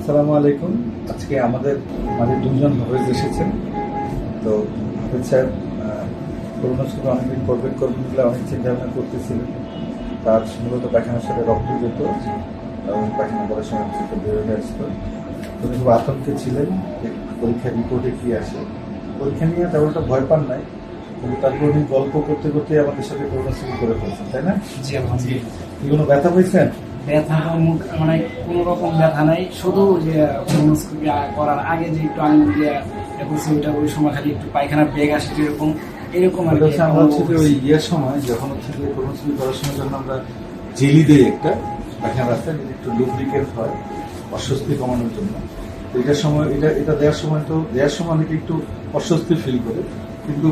আসসালামু আলাইকুম। আজকে আমাদের মাঝে দুজন হাফেজ এসেছেন। তো হাফেজ সাহেব করোনোস্কোপি অনেকদিন করবেন বলে অনেক চিন্তা ভাবনা করতেছিলেন। তার মূলত পায়খানার সাথে রক্ত যেত এবং পায়খানা করার সময় থেকে বেরোতে আসতো। তিনি খুব আতঙ্কে ছিলেন যে পরীক্ষার রিপোর্টে কী আসে। পরীক্ষা নিয়ে তেমনটা ভয় পান নাই, কিন্তু তারপর উনি গল্প করতে করতে আমাদের সাথে করোনোস্কোপি করে ফেলছেন, তাই না? জি আলহামদুলিল্লাহ। কি কোনো ব্যথা পেয়েছেন? ব্যথা মানে কোনো রকম ব্যথা নাই, শুধু যে করোনোস্কোপি করার আগে যে একটু আঙুল দিয়ে করছি ওইটা ওই সময় খালি একটু পায়খানার বেগ আসে এরকম আর কি। আমরা হচ্ছে যে ওই ইয়ের সময় যখন হচ্ছে যে করোনোস্কোপি করার সময় যখন আমরা জেলি দিই একটা পায়খানা রাস্তায় যদি একটু লুব্রিকেন্ট হয় অস্বস্তি কমানোর জন্য, তো এটার সময় এটা দেওয়ার সময় অনেকে একটু অস্বস্তি ফিল করে, কিন্তু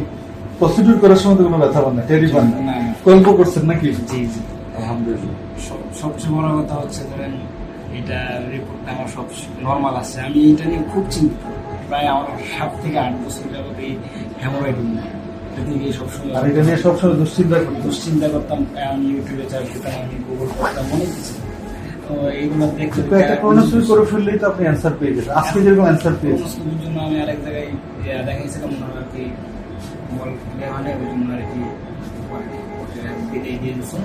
প্রসিডিউর করার সময় তো কোনো ব্যথা পান না, টেরি পান না। গল্প করছেন নাকি? জি জি আলহামদুলিল্লাহ। সবচেয়ে বড় কথা হচ্ছে ধরেন এটা রিপোর্টটা আমার সব নর্মাল আছে। আমি এটা নিয়ে খুব চিন্তিত, প্রায় আমার 7 থেকে 8 বছর যাবত এই হ্যামোরয়েড সবসময় এটা নিয়ে সবসময় দুশ্চিন্তা করতাম। আমি ইউটিউবে চার্জ করতাম, আমি গুগল করতাম, অনেক কিছু। তো এইগুলো দেখতে একটা করোনোস্কোপি করে ফেললেই তো আপনি অ্যান্সার পেয়ে যেতেন। আজকে যেরকম অ্যান্সার পেয়েছেন, করোনোস্কোপির জন্য আমি আরেক জায়গায় দেখাইছিলাম আর কি, বল মানে ওই জন্য আর কি বিদায় দিয়ে দিচ্ছি।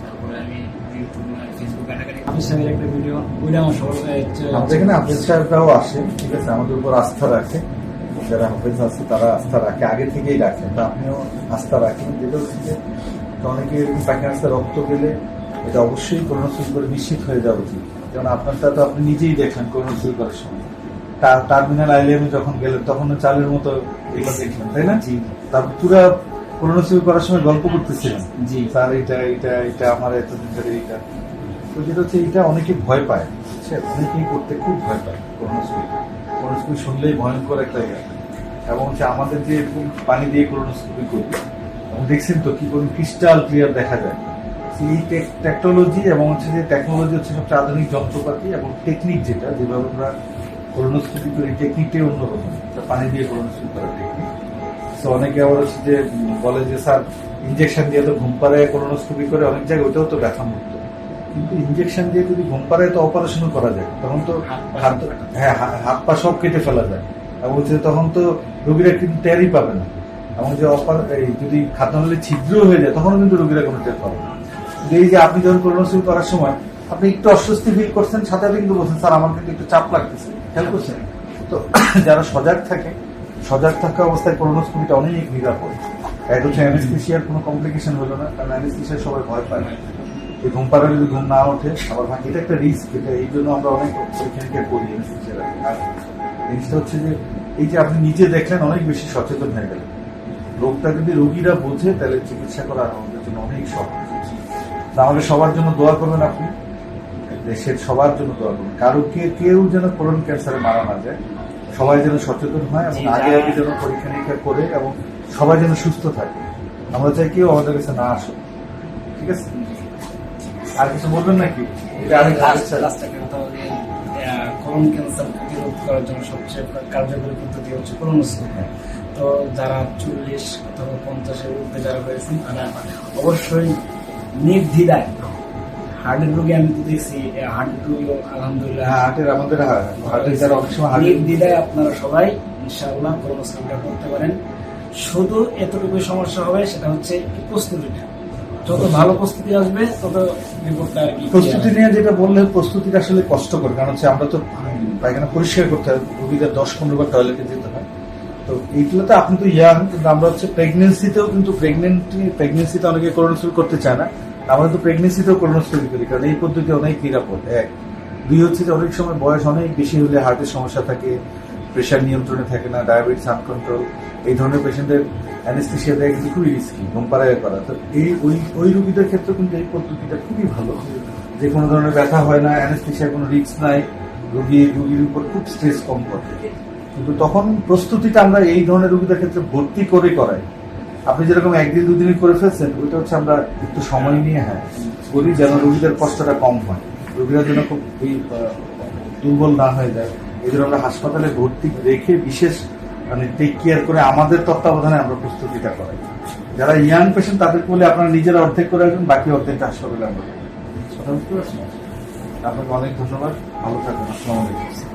তারপরে আমি ইউটিউব ফেসবুক হাফিজ সাহেবের একটা ভিডিও, ওইটা আমার আমাদের এখানে হাফিজ সাহেবরাও আসে, ঠিক আছে, আমাদের উপর আস্থা রাখে। যারা হাফেজ আছে তারা আস্থা রাখে, আগে থেকেই রাখে, তা আপনিও আস্থা রাখেন। যেটা হচ্ছে যে অনেকে পায়খানা রক্ত গেলে এটা অবশ্যই করোনোস্কোপি করে নিশ্চিত হয়ে যাওয়া উচিত। যেমন আপনারটা তো আপনি নিজেই দেখলেন করোনোস্কোপি করার সময়, টার্মিনাল আইলিয়ামে যখন গেলেন তখন চালের মতো এগুলো দেখলেন, তাই না? জি। তারপর পুরা করোনোস্কোপি করার সময় গল্প করতেছিলেন, জি স্যার এটা আমার এতদিন ধরে এইটা। তো যেটা হচ্ছে এইটা অনেকে ভয় পায়, অনেকেই করতে খুব ভয় পায় করোনোস্কোপি শুনলেই ভয়ঙ্কর একটা ইয়ে। এবং হচ্ছে আমাদের যে পানি দিয়ে করোনোস্কোপি করি, এবং দেখছেন তো কি করে ক্রিস্টাল ক্লিয়ার দেখা যায়। এই টেকনোলজি এবং হচ্ছে যে টেকনোলজি হচ্ছে সবচেয়ে আধুনিক যন্ত্রপাতি, এবং টেকনিক যেভাবে আমরা করোনোস্কোপি করি টেকনিকটাই অন্যরকম, পানি দিয়ে করোনোস্কোপি করার টেকনিক। তো অনেকে আবার হচ্ছে যে বলে যে স্যার ইঞ্জেকশন দিয়ে তো ঘুম পাড়ায় করোনোস্কোপি করে, অনেক জায়গায় ওইটাও তো ব্যথা মুক্ত। কিন্তু ইঞ্জেকশন দিয়ে যদি ঘুম পাড়ায় তো অপারেশনও করা যায়, তখন তো হাত পা সব কেটে ফেলা যায়, এবং হচ্ছে তখন তো রোগীরা কিন্তু টেরই পাবে না। এবং যে যদি খাদ্যনালী ছিদ্র হয়ে যায় তখনও কিন্তু রোগীরা কোনো টের পাবে না। এই যে আপনি যখন করোনোস্কোপি করার সময় আপনি একটু অস্বস্তি ফিল করছেন, সাথে কিন্তু বলছেন স্যার আমার কিন্তু একটু চাপ লাগতেছে, খেয়াল করছেন তো? যারা সজাগ থাকা অবস্থায় করোনোস্কোপিটা অনেক নিরাপদ। এক হচ্ছে অ্যানেস্থেসিয়ার কোনো কমপ্লিকেশন হলো না, কারণ অ্যানেস্থেসিয়ার সবাই ভয় পায় না। এই ঘুম পাড়ালে যদি ঘুম না ওঠে আবার এটা একটা রিস্ক, এটা এই জন্য আমরা অনেক পরীক্ষা করি অ্যানেস্থেসিয়ার। আর জিনিসটা হচ্ছে যে এই যে আপনি নিজে দেখলেন, অনেক বেশি সচেতন হয়ে গেলেন। রোগটা যদি রোগীরা বোঝে তাহলে চিকিৎসা করা আমাদের জন্য অনেক সহজ। আমাদের সবার জন্য দোয়া করবেন, আপনি দেশের সবার জন্য দোয়া করবেন, কেউ যেন কোলন ক্যান্সারে মারা না যায়, সবাই যেন সচেতন হয় এবং আগে যেন পরীক্ষা নিরীক্ষা করে, এবং সবাই যেন সুস্থ থাকে। আমরা চাই কেউ আমাদের কাছে না আসুক, ঠিক আছে? আর কিছু বলবেন নাকি? কোলন ক্যান্সার প্রতিরোধ করার জন্য সবচেয়ে কার্যকরী পদ্ধতি হচ্ছে করোনোস্কোপি। তো যারা 40 অথবা 50-এর ঊর্ধ্বে যারা রয়েছেন তারা অবশ্যই নির্দ্বিধায়, হার্টের রোগী আমি তো দেখছি, হার্টের রোগী আলহামদুলিল্লাহ, হার্টের যারা অনেক সময় নির্দ্বিধায় আপনারা সবাই ইনশাআল্লাহ করোনোস্কোপিটা করতে পারেন। শুধু এতটুকু সমস্যা হবে, সেটা হচ্ছে প্রস্তুতিটা। যত ভালো প্রস্তুতি আসবে তত রিপোর্টটা আর কি। প্রস্তুতি নিয়ে যেটা বললে, প্রস্তুতিটা আসলে কষ্টকর, কারণ হচ্ছে আমরা তো পায়খানা পরিষ্কার করতে হয়, রোগীদের 10-15 বার টয়লেটে যেতে হয়। তো এইগুলোতে আপনি তো ইয়াং, কিন্তু আমরা হচ্ছে প্রেগনেন্সিতেও কিন্তু প্রেগনেন্সিতে অনেকে করোনোস্কোপি করতে চায় না, আমরা তো প্রেগনেন্সিতেও করোনোস্কোপি করি, কারণ এই পদ্ধতি অনেক নিরাপদ। 1 2 হচ্ছে যে অনেক সময় বয়স অনেক বেশি হলে হার্টের সমস্যা থাকে, প্রেশার নিয়ন্ত্রণে থাকে না, ডায়াবেটিস আনকন্ট্রোল, এই ধরনের পেশেন্টদের অ্যানেস্থেসিয়া দেয় কিন্তু খুবই রিস্কি, ঘুম পাড়ায় করা। তো ওই রোগীদের ক্ষেত্রে কিন্তু এই পদ্ধতিটা খুবই ভালো, যে কোনো ধরনের ব্যথা হয় না, অ্যানেস্থেসিয়ার কোনো রিস্ক নাই, রোগীর উপর খুব স্ট্রেস কম করে। কিন্তু তখন প্রস্তুতিটা আমরা এই ধরনের রোগীদের ক্ষেত্রে ভর্তি করে করাই। আপনি যেরকম 1 দিন 2 দিনই করে ফেলছেন, ওইটা হচ্ছে আমরা একটু সময় নিয়ে করি, যেন রোগীদের কষ্টটা কম হয়, রোগীরা যেন খুব দুর্বল না হয়ে যায়। এই জন্য আমরা হাসপাতালে ভর্তি রেখে বিশেষ টেক কেয়ার করে আমাদের তত্ত্বাবধানে আমরা প্রস্তুতিটা করাই। যারা ইয়াং পেশেন্ট তাদের বলে আপনারা নিজেরা অর্ধেক করে আসবেন, বাকি অর্ধেকটা হাসপাতালে আমরা। আপনাকে অনেক ধন্যবাদ, ভালো থাকবেন। আসসালামু আলাইকুম।